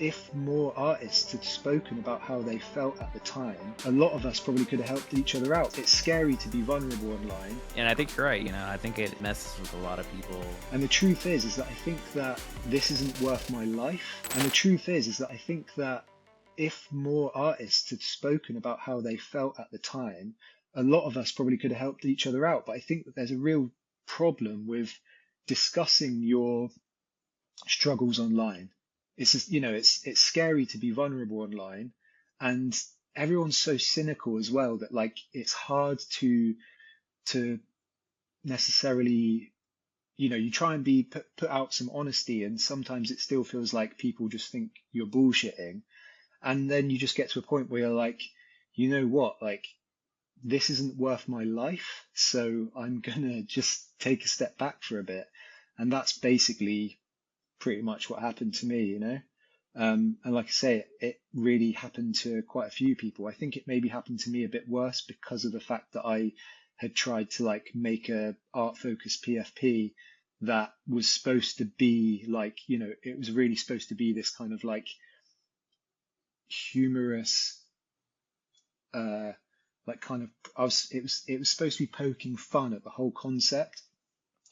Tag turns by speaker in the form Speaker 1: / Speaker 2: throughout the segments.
Speaker 1: If more artists had spoken about how they felt at the time, a lot of us probably could have helped each other out. It's scary to be vulnerable online.
Speaker 2: And I think you're right. I think it messes with a lot of people.
Speaker 1: And the truth is that I think that this isn't worth my life. And the truth is that I think that if more artists had spoken about how they felt at the time, a lot of us probably could have helped each other out. But I think that there's a real problem with discussing your struggles online. It's just, it's scary to be vulnerable online, and everyone's so cynical as well that like it's hard to necessarily, you try and put out some honesty, and sometimes it still feels like people just think you're bullshitting, and then you just get to a point where you're like, you know what, like this isn't worth my life, so I'm gonna just take a step back for a bit, and that's basically pretty much what happened to me. And like I say, it really happened to quite a few people. I think it maybe happened to me a bit worse because of the fact that I had tried to like make a art focused PFP that was supposed to be like, it was really supposed to be this kind of like humorous, like kind of, it was supposed to be poking fun at the whole concept.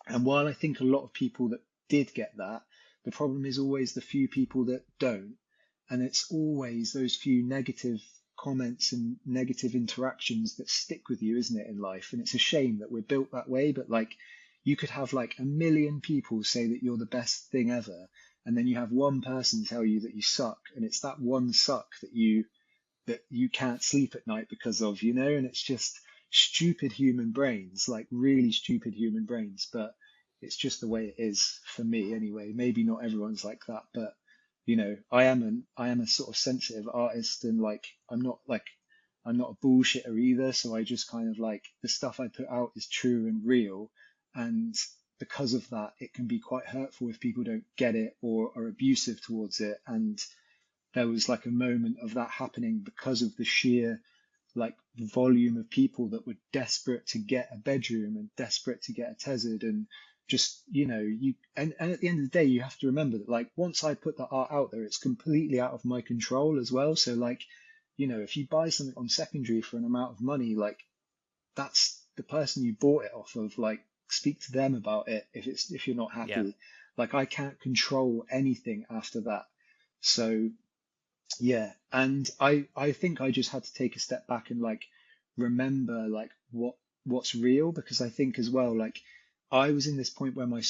Speaker 1: And while I think a lot of people that did get that, the problem is always the few people that don't. And it's always those few negative comments and negative interactions that stick with you, isn't it, in life? And it's a shame that we're built that way, but like you could have like a million people say that you're the best thing ever, and then you have one person tell you that you suck, and it's that one suck that you can't sleep at night because of, and it's just stupid human brains, like really stupid human brains. But it's just the way it is for me anyway. Maybe not everyone's like that, but I am a sort of sensitive artist, and like I'm not a bullshitter either. So I just kind of like the stuff I put out is true and real, and because of that, it can be quite hurtful if people don't get it or are abusive towards it. And there was like a moment of that happening because of the sheer like volume of people that were desperate to get a bedroom and desperate to get a tethered, and just and at the end of the day you have to remember that like once I put the art out there, it's completely out of my control as well. So like, if you buy something on secondary for an amount of money, like that's the person you bought it off of, like speak to them about it if you're not
Speaker 2: Yeah.
Speaker 1: happy. Like I can't control anything after that. So yeah, and I think I just had to take a step back and like remember like what's real, because I think as well like I was in this point where my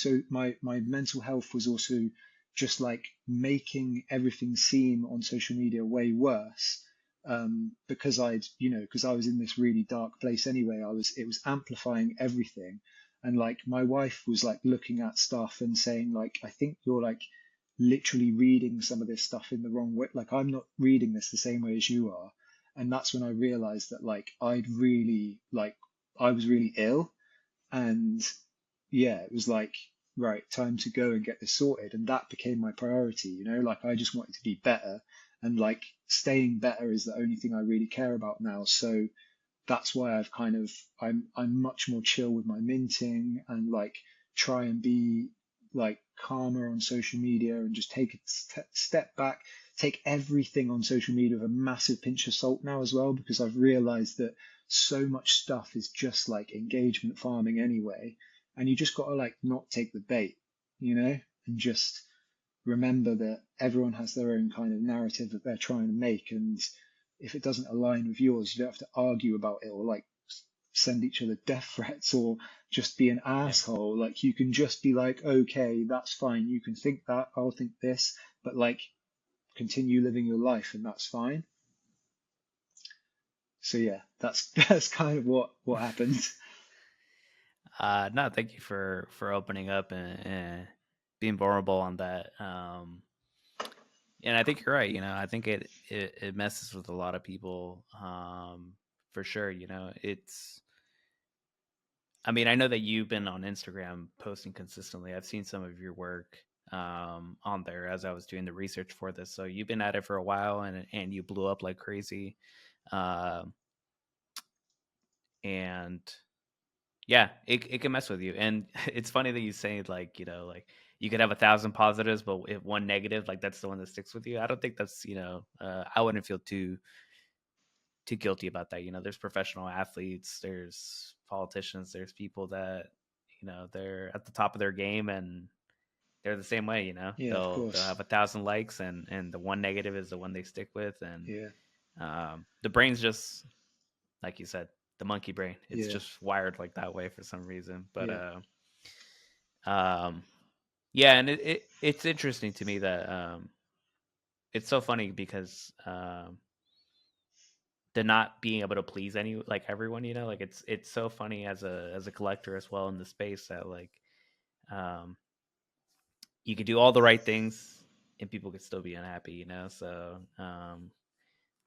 Speaker 1: mental health was also just like making everything seem on social media way worse, because because I was in this really dark place anyway. It was amplifying everything, and like my wife was like looking at stuff and saying like, I think you're like literally reading some of this stuff in the wrong way. Like I'm not reading this the same way as you are. And that's when I realized that like I was really ill. And yeah, it was like, right, time to go and get this sorted. And that became my priority, like I just wanted to be better. And like staying better is the only thing I really care about now. So that's why I'm much more chill with my minting, and like try and be like calmer on social media, and just take a step back, take everything on social media with a massive pinch of salt now as well, because I've realized that so much stuff is just like engagement farming anyway, and you just got to like not take the bait, and just remember that everyone has their own kind of narrative that they're trying to make, and if it doesn't align with yours, you don't have to argue about it or like send each other death threats or just be an
Speaker 2: Yeah.
Speaker 1: asshole. Like you can just be like, okay, that's fine. You can think that, I'll think this, but like continue living your life, and that's fine. So yeah, that's that's kind of what happened.
Speaker 2: No, thank you for opening up and being vulnerable on that. And I think you're right. I think it messes with a lot of people. For sure. I mean, I know that you've been on Instagram posting consistently. I've seen some of your work on there as I was doing the research for this. So you've been at it for a while, and you blew up like crazy. Um, and yeah, it can mess with you. And it's funny that you say like, you could have 1,000 positives, but if one negative, like that's the one that sticks with you. I don't think that's, I wouldn't feel too guilty about that. There's professional athletes, there's politicians, there's people that, they're at the top of their game, and they're the same way.
Speaker 1: Yeah, of
Speaker 2: They'll
Speaker 1: course.
Speaker 2: have 1,000 likes, and the one negative is the one they stick with. And
Speaker 1: Yeah,
Speaker 2: the brain's just, like you said, the monkey brain. It's
Speaker 1: yeah,
Speaker 2: just wired like that way for some reason. But
Speaker 1: yeah,
Speaker 2: um, yeah, and it's interesting to me that it's so funny because the not being able to please everyone, like it's so funny as a collector as well in the space that like um you could do all the right things and people could still be unhappy, so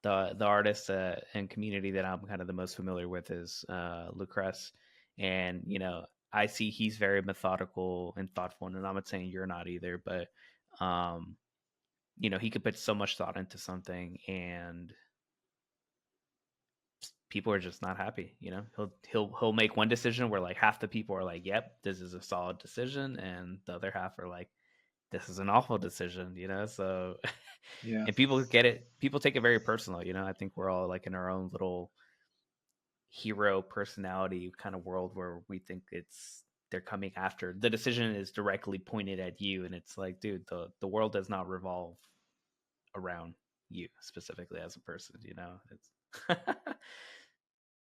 Speaker 2: the artist and community that I'm kind of the most familiar with is Lucrece. And I see he's very methodical and thoughtful, and I'm not saying you're not either, but um he could put so much thought into something, and people are just not happy. He'll make one decision where like half the people are like, "Yep, this is a solid decision," and the other half are like, "This is an awful decision." So
Speaker 1: yeah,
Speaker 2: and people get it. People take it very personal. I think we're all like in our own little hero personality kind of world where we think they're coming after the decision is directly pointed at you, and it's like, dude, the world does not revolve around you specifically as a person. It's